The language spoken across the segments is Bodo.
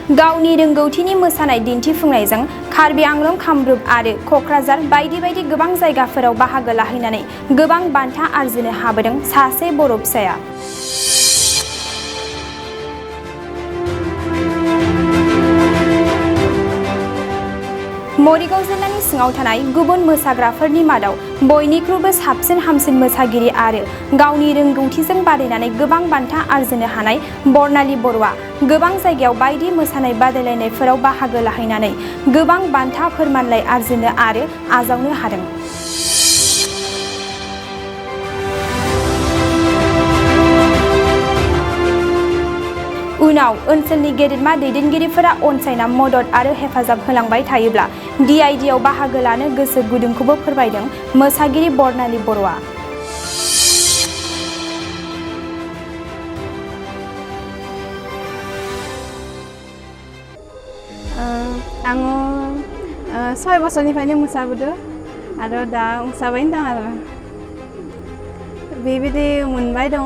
गावनि रोंगौथिनि मोसानाय दिन्थिफुंनायजों कार्बि आंलं, कामरुप आरो क'क्राझार बायदि बायदि गोबां जायगाफोराव बाहागो लाहैनानै गोबां बान्था आरजिनो हाबोदों सासे बर' फिसाया। मरिगाव जिल्लानि सिङाव थानाय गुबुन मोसाग्राफोरनि मादाव बयनिख्रुइबो साबसिन हामसिन मोसागिरि आरो गावनि रोंगौथिजों बादायनानै गोबां बान्था आरजिनो हानाय बरनालि बर'आ गोबां जायगायाव बायदि मोसानाय बादायलायनायफोराव बाहागो लाहैनानै गोबां बान्था फोरमानलाइ आरजिनो आरो आजावनो हादों। उनाव ओनसोलनि गेदेरमा दैदेनगिरिफोरा अनसायना मदद आरो हेफाजाब होलांबाय थायोब्ला DIDआव बाहागो लानो गोसो गुदुंखौबो फोरमायदों मोसागिरि बरनालि बर'आ। आङो 6 बोसोरनिफ्रायनो मोसाबोदों आरो दा मोसाबायनो दं आरो बेबायदि मोनबाय दङ।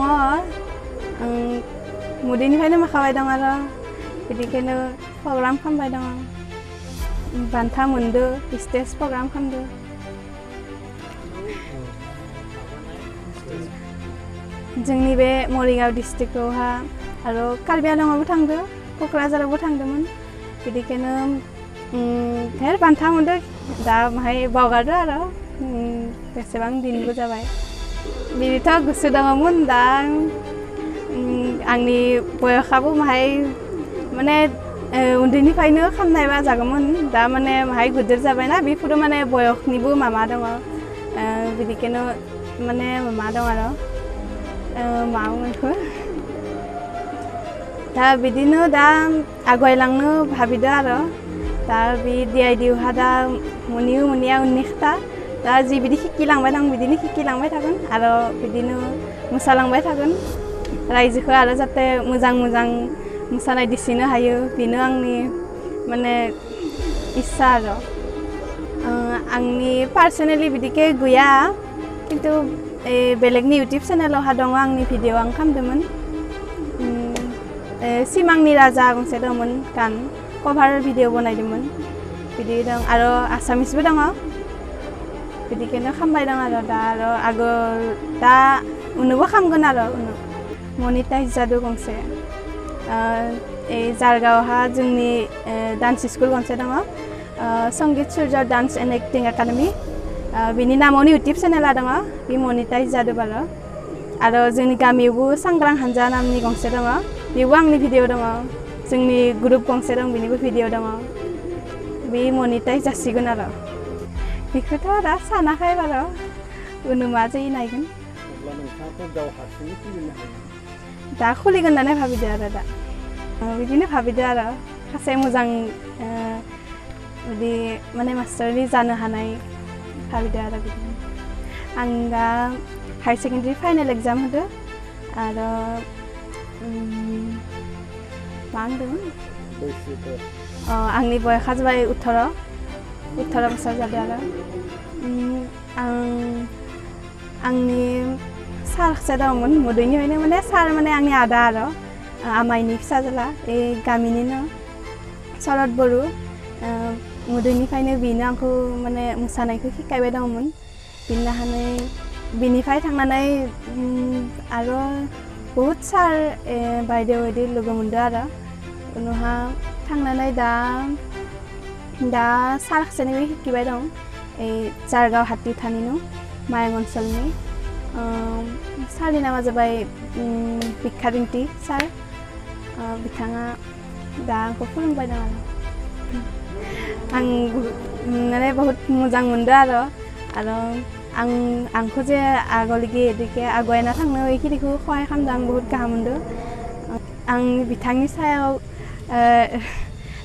मुदैनिफ्रायनो मोसाबाय दं आरो बिदिखायनो प्रग्राम खालामबाय दङ, बान्था मोनदो, स्टेज प्रग्राम खालामदो। जोंनि बे मरिगाव डिस्ट्रिक्टआवहा आरो कार्बि आंलंआवबो थांदो, क'क्राझारावबो थांदोंमोन। बिदिखायनो धेर बान्था मोनदो। दा माहाय बावगारदो आरो बेसेबां दिनबो जाबाय। बिदिथ' गोसो दङमोन। दा आंनि बयसाबो माहाय माने उन्दैनिफ्रायनो खालामनायबा जागौमोन। दा माने माहाय गिदिर जाबायना, बेफोरो माने बयसनिबो माबा दङ। बिदिखायनो माने माबा दं आरो मा बुङो दा बिदिनो दा आगयलांनो भाबिदों आरो दा बे DIDआवहा दा मोनियो मोनिया उननि खोथा। दा जिबिदि शिकिलांबाय दं बिदिनो शिकिलांबाय थागोन आरो बिदिनो मोसालांबाय थागोन। रायजोखौ आरो जाहाथे मोजां मोजां मोसानाय दिन्थिनो हायो, बेनो आंनि माने इस्सा आरो। आंनि पार्सनेलि बिदिके गैया, खिन्थु बेलेगनि इउटुब चेनेलावहा दङ आंनि भिडिअ आं खालामदोंमोन। सिमांनि राजा गंसे दंमोन, गान कभार भिडिअ बनायदोंमोन। बिदि दं आरो आसामिसबो दङ। बिदिखौनो खालामबाय दं आरो दा आरो आगोल दा उनावबो खालामगोन आरो उनाव मनिटाइज जादों गंसे। जारगावहा जोंनि डान्स स्कुल गंसे दङ, संगीत सूर्य डान्स एन्ड एक्टिं एकाडेमि। बिनि नामावनो इउटुब चेनेला दङ, बे मनिटाइज जादों आरो जोंनि गामियावबो सांग्रां हानजा नामनि गंसे दङ, बेयावबो आंनि भिडिअ दङ। जोंनि ग्रुप गंसे दं, बेनिबो भिडिअ दङ। बे मनिटाइज जासिगोन आरो बेखौथ' दा सानाखै बार' उनाव मा जायो नायगोन। दा खुलिगोन होननानै भाबिदों आरो दा बिदिनो भाबिदों आरो सासे मोजां बिदि माने मास्टारनि जानो हानाय भाबिदों आरो बिदिनो। आं दा हायार सेकेन्डारि फाइनाल एग्जाम होदों आरो मा होनदोंमोन आंनि बयसा जाबाय 18 बोसोर जादों आरो आंनि सार सासे दंमोन मुदैनिफ्रायनो, माने सार माने आंनि आदा आरो आमाइनि फिसाज्ला, गामिनिनो शरद बर'। मुदैनिफ्रायनो बेनो आंखौ माने मोसानायखौ शिखायबाय दंमोन। बिनिफ्राय थांनानै आरो बहुद सार बायदेव बायदि लोगो मोनदों आरो उनावहा थांनानै दा सार सासेनिफ्राय शिकिबाय दं। जारगाव हातिथानिनो मायं ओनसोलनि सारनि नामा जाबाय बिखारिंथि सार। बिथाङा दा आंखौ फोरोंबाय दं आरो आं माने बहुत मोजां मोनदों आरो आंखौ जे आगोलगे इदिके आगयना थांनो बेखिनिखौ सहाय खालामदों, आं बहुत गाहाम मोनदों। आं बिथांनि सायाव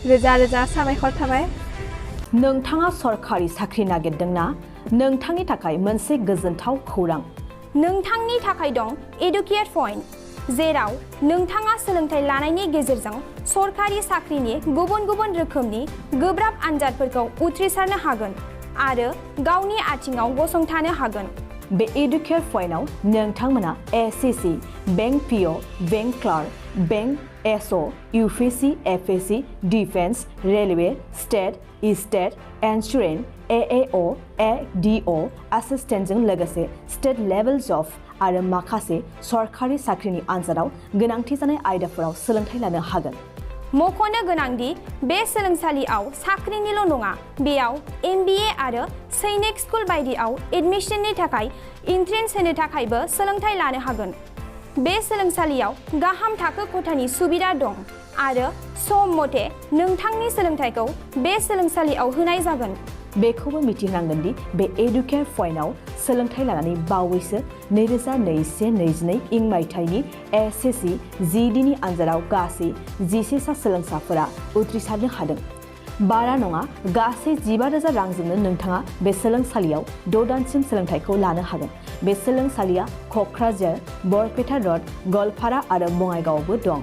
रोजा रोजा साबायखर थाबाय। नोंथाङा सरकारि साख्रि नागिरदोंना? नोंथांनि थाखाय मोनसे गोजोनथाव खौरां। नोंथांनि थाखाय दं एडुकेट पइन्ट, जेराव नोंथाङा सोलोंथाइ लानायनि गेजेरजों सरकारि साख्रिनि गुबुन गुबुन रोखोमनि गोब्राब आनजादफोरखौ उथ्रिसारनो हागोन आरो गावनि आथिङाव गसंथानो हागोन। बे एडुकेट पइन्टआव नोंथांमोना SCC, bank PO, bank clerk, bank एसअ इउपिएससि एफएससि defence railway state state insurance एएअ एडिअ एसिस्टेन्टजों लोगोसे स्टेट लेभेल जब आरो माखासे सरकारि साख्रिनि आनजादाव गोनांथि जानाय आयदाफोराव सोलोंथाइ लानो हागोन। मख'नो गोनांदि बे सोलोंसालियाव साख्रिनिल' नङा, बेयाव MBA आरो सैनिक स्कुल बायदियाव एडमिशननि थाखाय एन्ट्रेन्स होनो थाखायबो सोलोंथाइ लानो हागोन। बे सोलोंसालियाव गाहाम थाखो खथानि सुबिदा दं आरो सम मथे नोंथांनि सोलोंथाइखौ बे सोलोंसालियाव होनाय जागोन। बेखौबो मिथिनांगोन दि बे एडुकेयर पइन्टआव सोलोंथाइ लानानै बावैसो 2021-22 इं मायथाइनि SSC GDनि आनजादाव गासै 11 सा सोलोंसाफोरा उथ्रिसारनो हादों। बारा नङा, गासै 15,000 रांजोंनो नोंथाङा बे सोलोंसालियाव 6 दानसिम सोलोंथाइखौ लानो हागोन। बे सोलोंसालिया क'क्राझार, बरपेटा रड, गवालपारा आरो बङाइगावआवबो दं।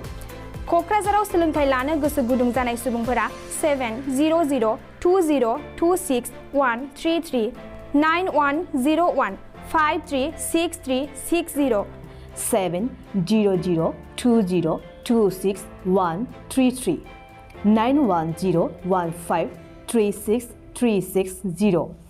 क'क्राझाराव सोलोंथाइ लानो गोसो गुदुं जानाय सुबुंफोरा 70020261133 9101536360 70020261133 9101536360